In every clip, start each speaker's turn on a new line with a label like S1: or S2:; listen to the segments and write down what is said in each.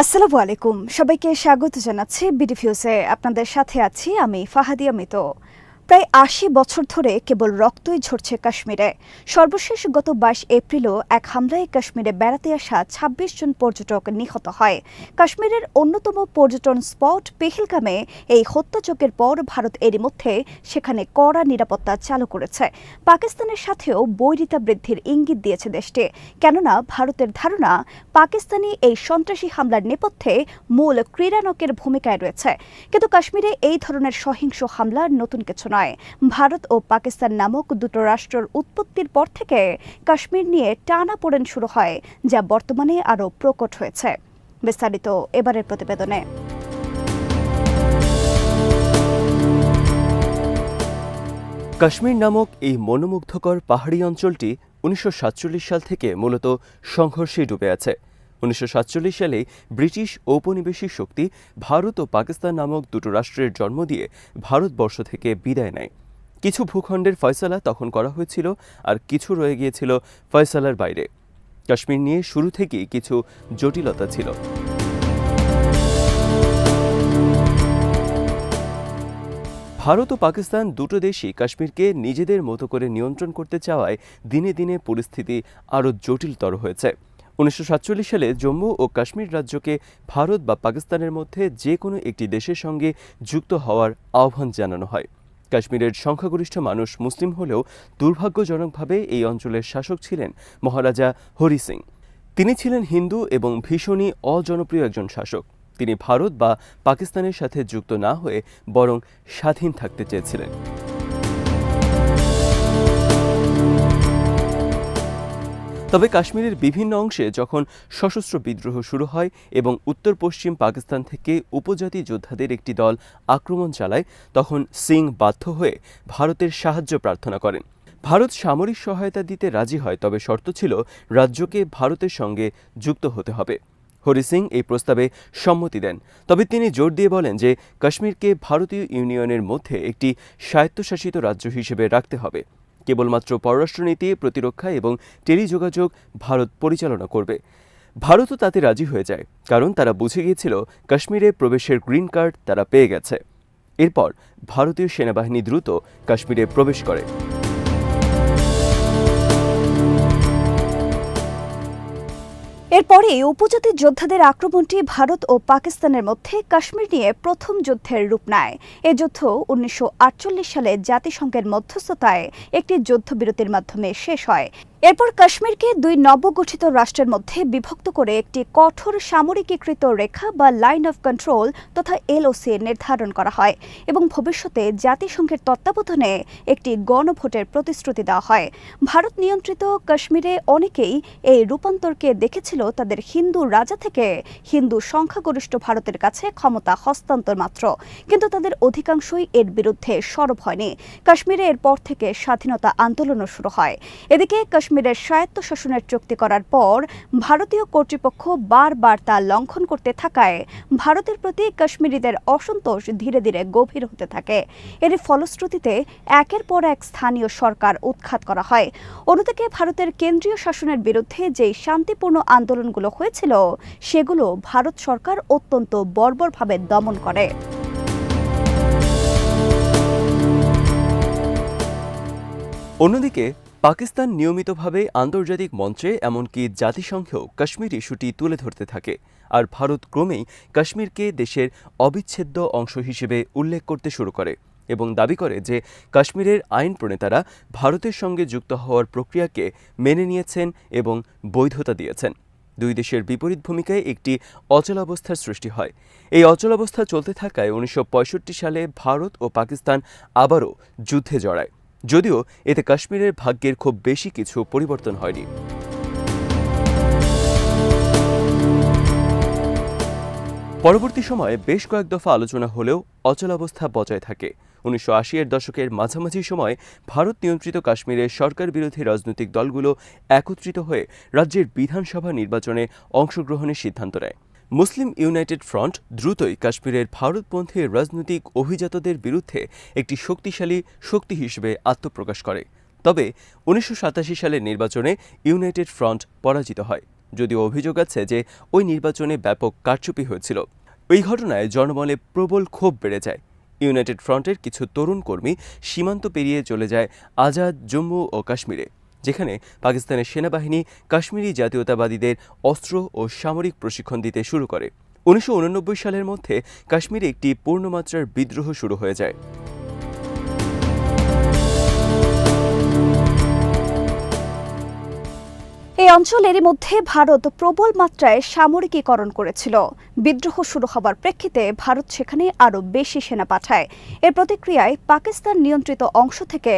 S1: আসসালামু আলাইকুম, সবাইকে স্বাগত জানাচ্ছি বিডিফিউজে। আপনাদের সাথে আছি আমি ফাহাদিয়া মিতো। প্রায় ৮০ বছর ধরে কেবল রক্তই ঝরছে কাশ্মীরে। সর্বশেষ গত ২২ এপ্রিলও এক হামলায় কাশ্মীরে বেড়াতে আসা ২৬ জন পর্যটক নিহত হয়। কাশ্মীরের অন্যতম পর্যটন স্পট পেহেলগামে এই হত্যাযজ্ঞের পর ভারত এরই মধ্যে সেখানে কড়া নিরাপত্তা চালু করেছে। পাকিস্তানের সাথেও বৈরিতা বৃদ্ধির ইঙ্গিত দিয়েছে দেশটি, কেননা ভারতের ধারণা পাকিস্তানি এই সন্ত্রাসী হামলার নেপথ্যে মূল ক্রীড়ানকের ভূমিকায় রয়েছে। কিন্তু কাশ্মীরে এই ধরনের সহিংস হামলা নতুন কিছু নয়। ভারত ও পাকিস্তান নামক দুটো রাষ্ট্রের উৎপত্তির পর থেকে কাশ্মীর নিয়ে টানাপোড়েন শুরু হয়, যা বর্তমানে আরও প্রকট হয়েছে। বিস্তারিত এবারের প্রতিবেদনে।
S2: কাশ্মীর নামক এই মনোমুগ্ধকর পাহাড়ি অঞ্চলটি ১৯৪৭ সাল থেকে মূলত সংঘর্ষে ডুবে আছে। ১৯৪৭ সালে ব্রিটিশ ঔপনিবেশিক শক্তি ভারত ও পাকিস্তান নামক দুটো রাষ্ট্রের জন্ম দিয়ে ভারতবর্ষ থেকে বিদায় নেয়। কিছু ভূখণ্ডের ফয়সালা তখন করা হয়েছিল, আর কিছু রয়ে গিয়েছিল ফয়সালার বাইরে। কাশ্মীর নিয়ে শুরু থেকেই কিছু জটিলতা ছিল। ভারত ও পাকিস্তান দুটো দেশই কাশ্মীরকে নিজেদের মতো করে নিয়ন্ত্রণ করতে চাওয়ায় দিনে দিনে পরিস্থিতি আরও জটিলতর হয়েছে। ১৯৪৭ সালে জম্মু ও কাশ্মীর রাজ্যকে ভারত বা পাকিস্তানের মধ্যে যে কোনো একটি দেশের সঙ্গে যুক্ত হওয়ার আহ্বান জানানো হয়। কাশ্মীরের সংখ্যাগরিষ্ঠ মানুষ মুসলিম হলেও দুর্ভাগ্যজনকভাবে এই অঞ্চলের শাসক ছিলেন মহারাজা হরি সিং। তিনি ছিলেন হিন্দু এবং ভীষণই অজনপ্রিয় একজন শাসক। তিনি ভারত বা পাকিস্তানের সাথে যুক্ত না হয়ে বরং স্বাধীন থাকতে চেয়েছিলেন। তবে কাশ্মীরের বিভিন্ন অংশে যখন সশস্ত্র বিদ্রোহ শুরু হয় এবং উত্তর পশ্চিম পাকিস্তান থেকে উপজাতি যোদ্ধাদের একটি দল আক্রমণ চালায়, তখন সিং বাধ্য হয়ে ভারতের সাহায্য প্রার্থনা করেন। ভারত সামরিক সহায়তা দিতে রাজি হয়, তবে শর্ত ছিল রাজ্যকে ভারতের সঙ্গে যুক্ত হতে হবে। হরি সিং এই প্রস্তাবে সম্মতি দেন, তবে তিনি জোর দিয়ে বলেন যে কাশ্মীরকে ভারতীয় ইউনিয়নের মধ্যে একটি স্বায়ত্তশাসিত রাজ্য হিসেবে রাখতে হবে। কেবলমাত্র পররাষ্ট্রনীতি, প্রতিরক্ষা এবং টেলিযোগাযোগ ভারত পরিচালনা করবে। ভারতও তাতে রাজি হয়ে যায়, কারণ তারা বুঝে গিয়েছিল কাশ্মীরে প্রবেশের গ্রিন কার্ড তারা পেয়ে গেছে। এরপর ভারতীয় সেনাবাহিনী দ্রুত কাশ্মীরে প্রবেশ করে।
S1: এরপরে উপজাতি যোদ্ধাদের আক্রমণটি ভারত ও পাকিস্তানের মধ্যে কাশ্মীর নিয়ে প্রথম যুদ্ধের রূপ নেয়। এ যুদ্ধ ১৯৪৮ সালে জাতিসংঘের মধ্যস্থতায় একটি যুদ্ধবিরতির মাধ্যমে শেষ হয়। এরপর কাশ্মীরকে দুই নবগঠিত রাষ্ট্রের মধ্যে বিভক্ত করে একটি কঠোর সামরিকীকৃত রেখা বা লাইন অফ কন্ট্রোল তথা এলওসি নির্ধারণ করা হয় এবং ভবিষ্যতে জাতিসংঘের তত্ত্বাবধানে একটি গণভোটের প্রতিশ্রুতি দেওয়া হয়। ভারত নিয়ন্ত্রিত কাশ্মীরে অনেকেই এই রূপান্তরকে দেখেছিল তাদের হিন্দু রাজা থেকে হিন্দু সংখ্যাগরিষ্ঠ ভারতের কাছে ক্ষমতা হস্তান্তর মাত্র, কিন্তু তাদের অধিকাংশই এর বিরুদ্ধে সরব হয়নি। কাশ্মীরে এরপর থেকে স্বাধীনতা আন্দোলনও শুরু হয়। এদিকে কাশ্মীরের স্বায়ত্তশাসনের চুক্তি করার পর ভারতীয় কর্তৃপক্ষ বারবার তা লঙ্ঘন করতে থাকায় ভারতের প্রতি কাশ্মীরিদের অসন্তোষ ধীরে ধীরে গভীর হতে থাকে। এর ফলশ্রুতিতে একের পর এক স্থানীয় সরকার উৎখাত করা হয়। অন্যদিকে ভারতের কেন্দ্রীয় শাসনের বিরুদ্ধে যেই শান্তিপূর্ণ আন্দোলনগুলো হয়েছিল সেগুলো ভারত সরকার অত্যন্ত বর্বরভাবে দমন করে।
S2: অন্যদিকে পাকিস্তান নিয়মিতভাবে আন্তর্জাতিক মঞ্চে এমনকি জাতিসংঘেও কাশ্মীর ইস্যুটি তুলে ধরতে থাকে, আর ভারত ক্রমেই কাশ্মীরকে দেশের অবিচ্ছেদ্য অংশ হিসেবে উল্লেখ করতে শুরু করে এবং দাবি করে যে কাশ্মীরের আইন প্রণেতারা ভারতের সঙ্গে যুক্ত হওয়ার প্রক্রিয়াকে মেনে নিয়েছেন এবং বৈধতা দিয়েছেন। দুই দেশের বিপরীত ভূমিকায় একটি অচলাবস্থার সৃষ্টি হয়। এই অচলাবস্থা চলতে থাকায় ১৯৬৫ সালে ভারত ও পাকিস্তান আবারও যুদ্ধে জড়ায়, যদিও এতে কাশ্মীরের ভাগ্যের খুব বেশি কিছু পরিবর্তন হয়নি। পরবর্তী সময়ে বেশ কয়েক দফা আলোচনা হলেও অচলাবস্থা বজায় থাকে। ১৯৮০-এর দশকের মাঝামাঝি সময়ে ভারত নিয়ন্ত্রিত কাশ্মীরের সরকার বিরোধী রাজনৈতিক দলগুলো একত্রিত হয়ে রাজ্যের বিধানসভা নির্বাচনে অংশগ্রহণের সিদ্ধান্ত নেয়। মুসলিম ইউনাইটেড ফ্রন্ট দ্রুতই কাশ্মীরের ভারতপন্থী রাজনৈতিক অভিজাতদের বিরুদ্ধে একটি শক্তিশালী শক্তি হিসেবে আত্মপ্রকাশ করে। তবে ১৯৮৭ সালের নির্বাচনে ইউনাইটেড ফ্রন্ট পরাজিত হয়। যদিও অভিযোগ আছে যে ওই নির্বাচনে ব্যাপক কারচুপি হয়েছিল। ওই ঘটনায় জনমনে প্রবল ক্ষোভ বেড়ে যায়। ইউনাইটেড ফ্রন্টের কিছু তরুণ কর্মী সীমান্ত পেরিয়ে চলে যায় আজাদ জম্মু ও কাশ্মীরে, যেখানে পাকিস্তানের সেনাবাহিনী কাশ্মীরি জাতীয়তাবাদীদের অস্ত্র ও সামরিক প্রশিক্ষণ দিতে শুরু করে। 1989 সালের মধ্যে কাশ্মীরে একটি পূর্ণমাত্রার বিদ্রোহ শুরু হয়ে যায়।
S1: এই অঞ্চলের মধ্যে ভারত প্রবল মাত্রায় সামরিকীকরণ করেছিল। বিদ্রোহ শুরু হবার প্রেক্ষিতে ভারত সেখানে আরও বেশি সেনা পাঠায়। এর প্রতিক্রিয়ায় পাকিস্তান নিয়ন্ত্রিত অংশ থেকে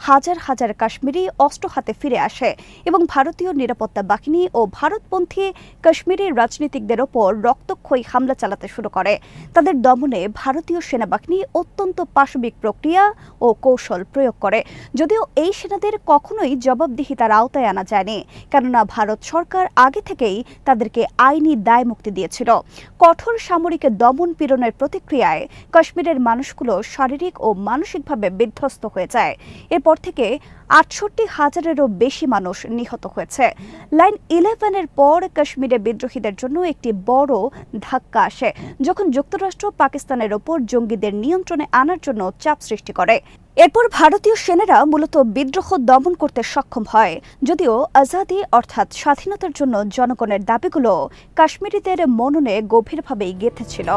S1: হাজার হাজার কাশ্মীরি অস্ত্র হাতে ফিরে আসে এবং ভারতীয় নিরাপত্তা বাহিনী ও ভারতপন্থী কাশ্মীরি রাজনীতিকদের ওপর রক্তক্ষয়ী হামলা চালাতে শুরু করে। তাদের দমনে ভারতীয় সেনাবাহিনী অত্যন্ত পাশবিক প্রক্রিয়া ও কৌশল প্রয়োগ করে, যদিও এই সেনাদের কখনোই জবাবদিহিতার আওতায় আনা যায়নি, কেননা ভারত সরকার আগে থেকেই তাদেরকে আইনি দায় মুক্তি দিয়েছিল। কঠোর সামরিক দমন পীড়নের প্রতিক্রিয়ায় কাশ্মীরের মানুষগুলো শারীরিক ও মানসিকভাবে বিধ্বস্ত হয়ে যায়। এরপর থেকে ৬৮,০০০-এরও বেশি মানুষ নিহত হয়েছে। লাইন 11-এর পর কাশ্মীরে বিদ্রোহীদের জন্য একটি বড় ধাক্কা আসে, যখন যুক্তরাষ্ট্র পাকিস্তানের ওপর জঙ্গিদের নিয়ন্ত্রণে আনার জন্য চাপ সৃষ্টি করে। এরপর ভারতীয় সেনারা মূলত বিদ্রোহ দমন করতে সক্ষম হয়, যদিও আজাদি অর্থাৎ স্বাধীনতার জন্য জনগণের দাবিগুলো কাশ্মীরিদের মননে গভীরভাবেই গেঁথেছিল।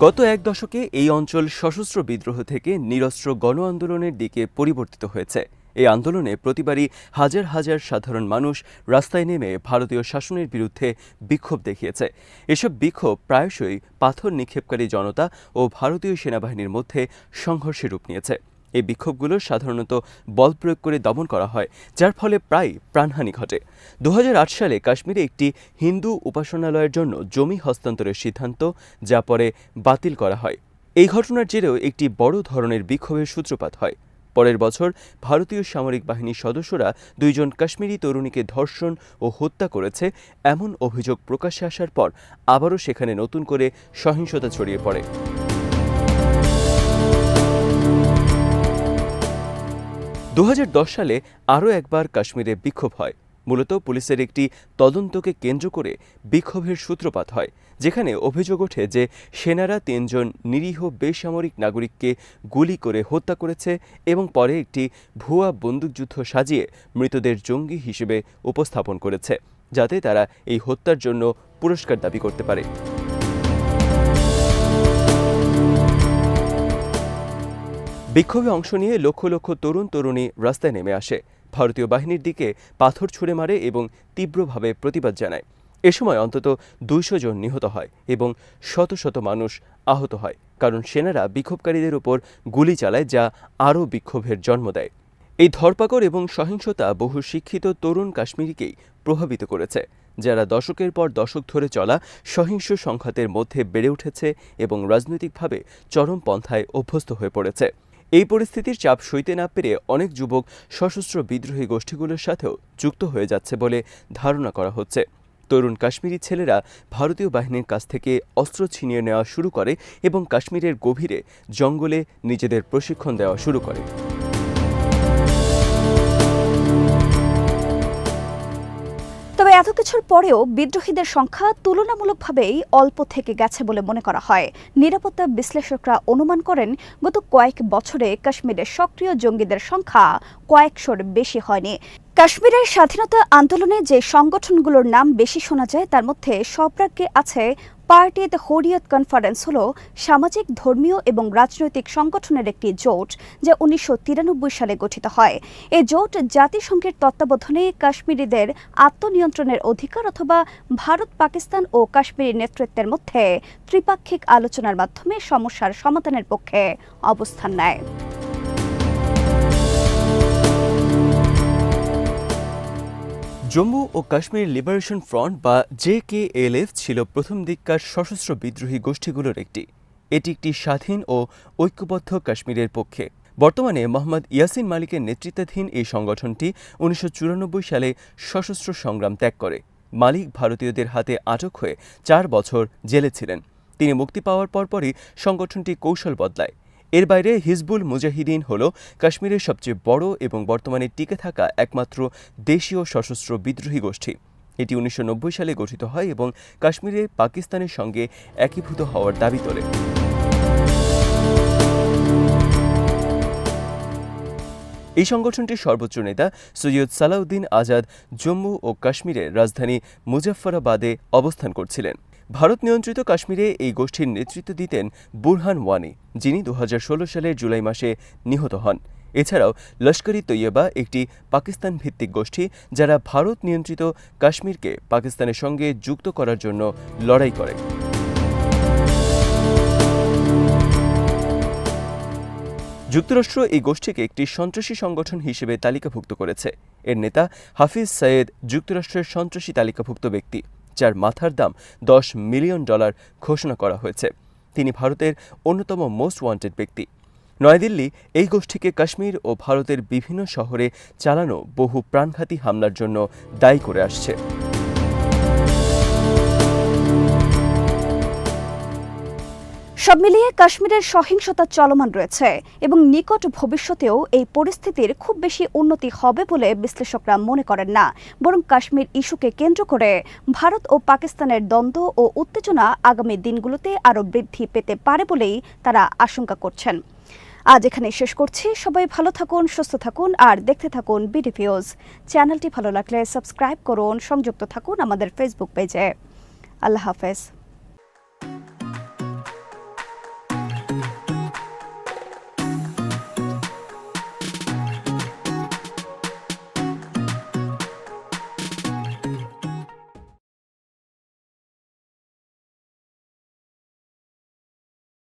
S2: গত এক দশকে এই অঞ্চল সশস্ত্র বিদ্রোহ থেকে নিরস্ত্র গণ আন্দোলনের দিকে পরিবর্তিত হয়েছে। এই আন্দোলনে প্রতিবারই হাজার হাজার সাধারণ মানুষ রাস্তায় নেমে ভারতীয় শাসনের বিরুদ্ধে বিক্ষোভ দেখিয়েছে। এসব বিক্ষোভ প্রায়শই পাথর নিক্ষেপকারী জনতা ও ভারতীয় সেনাবাহিনীর মধ্যে সংঘর্ষে রূপ নিয়েছে। এই বিক্ষোভগুলো সাধারণত বল প্রয়োগ করে দমন করা হয়, যার ফলে প্রায় প্রাণহানি ঘটে। 2008 সালে কাশ্মীরে একটি হিন্দু উপাসনালয়ের জন্য জমি হস্তান্তরের সিদ্ধান্ত, যা পরে বাতিল করা হয়। এই ঘটনার জেরেও একটি বড় ধরনের বিক্ষোভের সূত্রপাত হয়। পরের বছর ভারতীয় সামরিক বাহিনীর সদস্যরা 2 জন কাশ্মীরি তরুণীকে ধর্ষণ ও হত্যা করেছে এমন অভিযোগ প্রকাশ্যে আসার পর আবারও সেখানে নতুন করে সহিংসতা ছড়িয়ে পড়ে। 2010 সালে আরও একবার কাশ্মীরে বিক্ষোভ হয়। মূলত পুলিশের একটি তদন্তকে কেন্দ্র করে বিক্ষোভের সূত্রপাত হয়, যেখানে অভিযোগ ওঠে যে সেনারা 3 জন নিরীহ বেসামরিক নাগরিককে গুলি করে হত্যা করেছে এবং পরে একটি ভুয়া বন্দুকযুদ্ধ সাজিয়ে মৃতদের জঙ্গি হিসেবে উপস্থাপন করেছে, যাতে তারা এই হত্যার জন্য পুরস্কার দাবি করতে পারে। বিক্ষোভে অংশ নিয়ে লক্ষ লক্ষ তরুণ তরুণী রাস্তায় নেমে আসে, ভারতীয় বাহিনীর দিকে পাথর ছুঁড়ে মারে এবং তীব্রভাবে প্রতিবাদ জানায়। এ সময় অন্তত 200 জন নিহত হয় এবং শত শত মানুষ আহত হয়, কারণ সেনারা বিক্ষোভকারীদের উপর গুলি চালায়, যা আরও বিক্ষোভের জন্ম দেয়। এই ধরপাকড় এবং সহিংসতা বহু শিক্ষিত তরুণ কাশ্মীরিকেই প্রভাবিত করেছে, যারা দশকের পর দশক ধরে চলা সহিংস সংঘাতের মধ্যে বেড়ে উঠেছে এবং রাজনৈতিকভাবে চরমপন্থায় অভ্যস্ত হয়ে পড়েছে। এই পরিস্থিতির চাপ সইতে না পেরে অনেক যুবক সশস্ত্র বিদ্রোহী গোষ্ঠীগুলোর সাথেও যুক্ত হয়ে যাচ্ছে বলে ধারণা করা হচ্ছে। তরুণ কাশ্মীরি ছেলেরা ভারতীয় বাহিনীর কাছ থেকে অস্ত্র ছিনিয়ে নেওয়া শুরু করে এবং কাশ্মীরের গভীরে জঙ্গলে নিজেদের প্রশিক্ষণ দেওয়া শুরু করে।
S1: তবে এত কিছুর পরেও বিদ্রোহীদের সংখ্যা তুলনামূলকভাবেই অল্প থেকে গেছে বলে মনে করা হয়। নিরাপত্তা বিশ্লেষকরা অনুমান করেন, গত কয়েক বছরে কাশ্মীরের সক্রিয় জঙ্গিদের সংখ্যা কয়েকশোর বেশি হয়নি। কাশ্মীরের স্বাধীনতা আন্দোলনে যে সংগঠনগুলোর নাম বেশি শোনা যায় তার মধ্যে সর্বাগ্রে আছে পার্টি-তে হুরিয়ত কনফারেন্স হল সামাজিক, ধর্মীয় এবং রাজনৈতিক সংগঠনের একটি জোট, যা 1993 সালে গঠিত হয়। এই জোট জাতিসংঘের তত্ত্বাবধানে কাশ্মীরিদের আত্মনিয়ন্ত্রণের অধিকার অথবা ভারত, পাকিস্তান ও কাশ্মীরি নেতৃত্বের মধ্যে ত্রিপাক্ষিক আলোচনার মাধ্যমে সমস্যার সমাধানের পক্ষে অবস্থান নেয়।
S2: জম্মু ও কাশ্মীর লিবারেশন ফ্রন্ট বা JKLF ছিল প্রথম দিককার সশস্ত্র বিদ্রোহী গোষ্ঠীগুলোর একটি। এটি একটি স্বাধীন ও ঐক্যবদ্ধ কাশ্মীরের পক্ষে। বর্তমানে মোহাম্মদ ইয়াসিন মালিকের নেতৃত্বাধীন এই সংগঠনটি 1994 সালে সশস্ত্র সংগ্রাম ত্যাগ করে। মালিক ভারতীয়দের হাতে আটক হয়ে 4 বছর জেলে ছিলেন। তিনি মুক্তি পাওয়ার পরপরই সংগঠনটি কৌশল বদলায়। এর বাইরে হিজবুল মুজাহিদিন হল কাশ্মীরের সবচেয়ে বড় এবং বর্তমানে টিকে থাকা একমাত্র দেশীয় সশস্ত্র বিদ্রোহী গোষ্ঠী। এটি 1990 সালে গঠিত হয় এবং কাশ্মীরে পাকিস্তানের সঙ্গে একীভূত হওয়ার দাবি তোলে। এই সংগঠনটির সর্বোচ্চ নেতা সৈয়দ সালাউদ্দিন আজাদ জম্মু ও কাশ্মীরের রাজধানী মুজাফফরাবাদে অবস্থান করছিলেন। ভারত নিয়ন্ত্রিত কাশ্মীরে এই গোষ্ঠীর নেতৃত্ব দিতেন বুরহান ওয়ানি, যিনি 2016 সালের জুলাই মাসে নিহত হন। এছাড়াও লস্কর-ই তৈয়বা একটি পাকিস্তান ভিত্তিক গোষ্ঠী, যারা ভারত নিয়ন্ত্রিত কাশ্মীরকে পাকিস্তানের সঙ্গে যুক্ত করার জন্য লড়াই করে। যুক্তরাষ্ট্র এই গোষ্ঠীকে একটি সন্ত্রাসী সংগঠন হিসেবে তালিকাভুক্ত করেছে। এর নেতা হাফিজ সঈদ যুক্তরাষ্ট্রের সন্ত্রাসী তালিকাভুক্ত ব্যক্তি, যার মাথার দাম $10 মিলিয়ন ঘোষণা করা হয়েছে। তিনি ভারতের অন্যতম মোস্ট ওয়ান্টেড ব্যক্তি। নয়াদিল্লি এই গোষ্ঠীকে কাশ্মীর ও ভারতের বিভিন্ন শহরে চালানো বহু প্রাণঘাতী হামলার জন্য দায়ী করে আসছে।
S1: সব মিলিয়ে কাশ্মীরের সহিংসতা চলমান রয়েছে এবং নিকট ভবিষ্যতেও এই পরিস্থিতির খুব বেশি উন্নতি হবে বলে বিশ্লেষকরা মনে করেন না, বরং কাশ্মীর ইস্যুকে কেন্দ্র করে ভারত ও পাকিস্তানের দ্বন্দ্ব ও উত্তেজনা আগামী দিনগুলোতে আরও বৃদ্ধি পেতে পারে বলেই তারা আশঙ্কা করছেন। আজ এখানে শেষ করছি। সবাই ভালো থাকুন, সুস্থ থাকুন আর দেখতে থাকুন বিডিভিউজ। চ্যানেলটি ভালো লাগলে সাবস্ক্রাইব করুন, সংযুক্ত থাকুন আমাদের ফেসবুক পেজে। আল্লাহ হাফেজ।